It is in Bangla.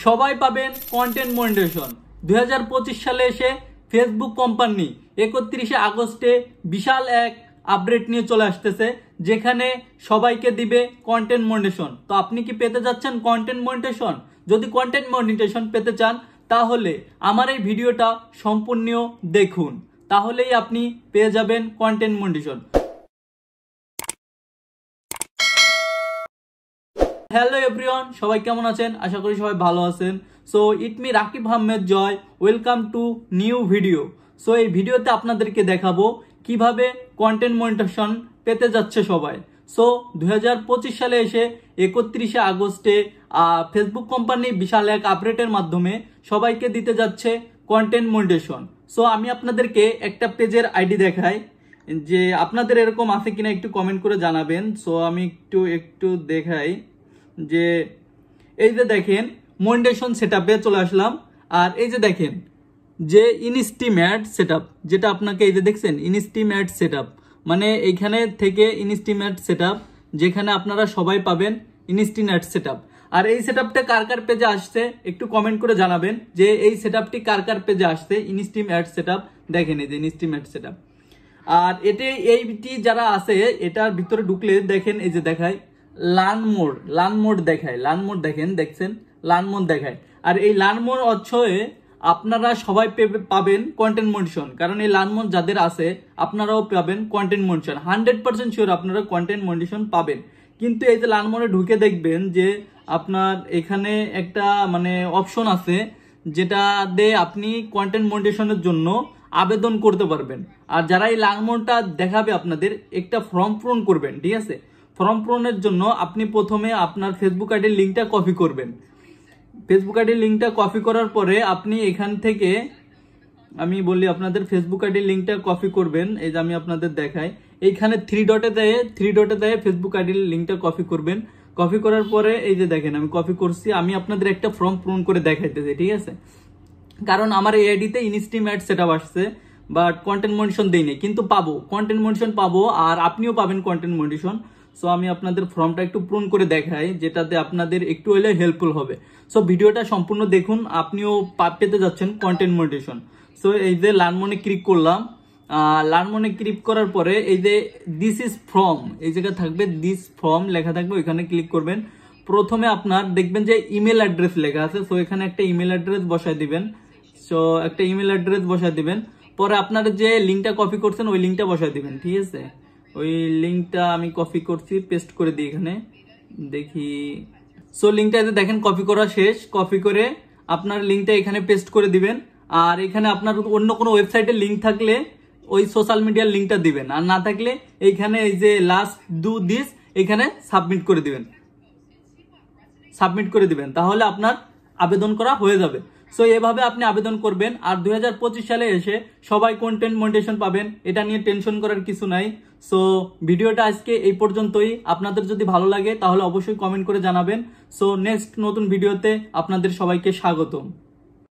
সবাই পাবেন কন্টেন্ট মনিটাইজেশন। 2025 সালে এসে ফেসবুক কোম্পানি 31 আগস্টে বিশাল এক আপডেট নিয়ে চলে আসতেছে, যেখানে সবাইকে দিবে কন্টেন্ট মনিটাইজেশন। তো আপনি কি পেতে যাচ্ছেন কন্টেন্ট মনিটাইজেশন? যদি কন্টেন্ট মনিটাইজেশন পেতে চান তাহলে আমার এই ভিডিওটা সম্পূর্ণ দেখুন, তাহলেই আপনি পেয়ে যাবেন কন্টেন্ট মনিটাইজেশন। হ্যালো এভরিওয়ান, সবাই কেমন আছেন? আশা করি সবাই ভালো আছেন। So it me Rakib Ahmed Joy, welcome to new video. So এই ভিডিওতে আপনাদেরকে দেখাবো কিভাবে কন্টেন্ট মনিটাইজেশন পেতে যাচ্ছে সবাই। সো 2025 সালে এসে 31 আগস্টে ফেসবুক কোম্পানি বিশাল এক আপডেটের মাধ্যমে সবাইকে দিতে যাচ্ছে কন্টেন্ট মনিটাইজেশন। সো আমি আপনাদেরকে একটা পেজের আইডি দেখাই, যে আপনাদের এরকম আছে কিনা একটু কমেন্ট করে জানাবেন। সো আমি একটু দেখাই, যে এই যে দেখেন মনিটাইজেশন সেটআপে চলে আসলাম। আর এই যে দেখেন যে ইনস্টিমেট সেটআপ, যেটা আপনাকে এই যে দেখছেন ইনস্টিমেট সেটআপ, মানে এইখানে থেকে ইনস্টিমেট সেটআপ, যেখানে আপনারা সবাই পাবেন ইনস্টিমেট সেটআপ। আর এই সেটআপটা কার কার পেজে আসছে একটু কমেন্ট করে জানাবেন, যে এই সেটআপটি কার কার পেজে আসছে ইনস্টিমেট সেটআপ। দেখেন এই যে ইনস্টিমেট সেটআপ। আর এইটি যারা আছে এটার ভিতরে ঢুকলে দেখেন এই যে দেখায় লার্ন মোড দেখায়, দেখছেন লার্ন মোড দেখায়। আর এই লার্ন মোড অর্থে আপনারা সবাই পাবেন কন্টেন্ট মনিটাইজেশন, কারণ এই লার্ন মোড যাদের আছে আপনারাও পাবেন কন্টেন্ট মনিটাইজেশন। 100% শিওর আপনারা কন্টেন্ট মনিটাইজেশন পাবেন। কিন্তু এই যে লার্ন মোডে ঢুকে দেখবেন যে আপনার এখানে একটা মানে অপশন আছে, যেটা দিয়ে আপনি কন্টেন্ট মনিটাইজেশনের জন্য আবেদন করতে পারবেন। আর যারা এই লার্ন মোডটা দেখাবে আপনাদের একটা ফর্ম পূরণ করবেন, ঠিক আছে? ফর্ম পূরণের জন্য আপনি প্রথমে আপনার ফেসবুক আইডির লিঙ্কটা কপি করবেন। ফেসবুক আইডির লিঙ্কটা কপি করার পরে আপনি এখান থেকে, আমি বলি আপনাদের ফেসবুক আইডির লিঙ্কটা কপি করবেন। এই যে আমি আপনাদের দেখাই, এইখানে থ্রি ডটে দেয় ফেসবুক আইডির লিঙ্কটা কপি করবেন। কপি করার পরে এই যে দেখেন আমি কপি করছি, আমি আপনাদের একটা ফর্ম পূরণ করে দেখাইতেছি, ঠিক আছে? কারণ আমার এই আইডিতে ইনস্টিমেট সেটআপ আসছে, বাট কন্টেন্ট মনিটাইজেশন দেইনি, কিন্তু পাবো কন্টেন্ট মনিটাইজেশন পাবো, আর আপনিও পাবেন কন্টেন্ট মনিটাইজেশন। সো আমি আপনাদের ফর্মটা একটু পূরণ করে দেখাই, যেটাতে আপনাদের একটু হলে হেল্পফুল হবে। সো ভিডিওটা সম্পূর্ণ দেখুন, আপনিও পেতে যাচ্ছেন কন্টেন্ট মনিটাইজেশন। সো এই যে লার্ন মোডে ক্লিক করলাম। লার্ন মোডে ক্লিক করার পরে এই যে দিস ইজ ফর্ম, এই জায়গায় থাকবে দিস ফর্ম লেখা থাকবে, ওইখানে ক্লিক করবেন। প্রথমে আপনার দেখবেন যে ইমেল অ্যাড্রেস লেখা আছে, সো এখানে একটা ইমেল অ্যাড্রেস বসায় দিবেন। সো একটা ইমেল অ্যাড্রেস বসায় দিবেন। পরে আপনার যে লিঙ্কটা কপি করছেন ওই লিঙ্কটা বসায় দিবেন, ঠিক আছে? ওই লিঙ্কটা আমি কপি করছি, পেস্ট করে দিই এখানে, দেখি। সো লিঙ্কটা দেখেন কপি করা শেষ। কপি করে আপনার লিঙ্কটা এখানে পেস্ট করে দিবেন। আর এখানে আপনার অন্য কোনো ওয়েবসাইটের লিঙ্ক থাকলে ওই সোশ্যাল মিডিয়ার লিঙ্কটা দিবেন, আর না থাকলে এইখানে এই যে লাস্ট ডু দিস এখানে সাবমিট করে দিবেন, তাহলে আপনার আবেদন করা হয়ে যাবে। সো এভাবে আপনি আবেদন করবেন। আর 2025 সালে এসে সবাই কন্টেন্ট মনিটাইজেশন পাবেন, এটা নিয়ে টেনশন করার কিছু নাই। সো ভিডিওটা আজকে এই পর্যন্তই। আপনাদের যদি ভালো লাগে তাহলে অবশ্যই কমেন্ট করে জানাবেন। সো নেক্সট নতুন ভিডিওতে আপনাদের সবাইকে স্বাগতম।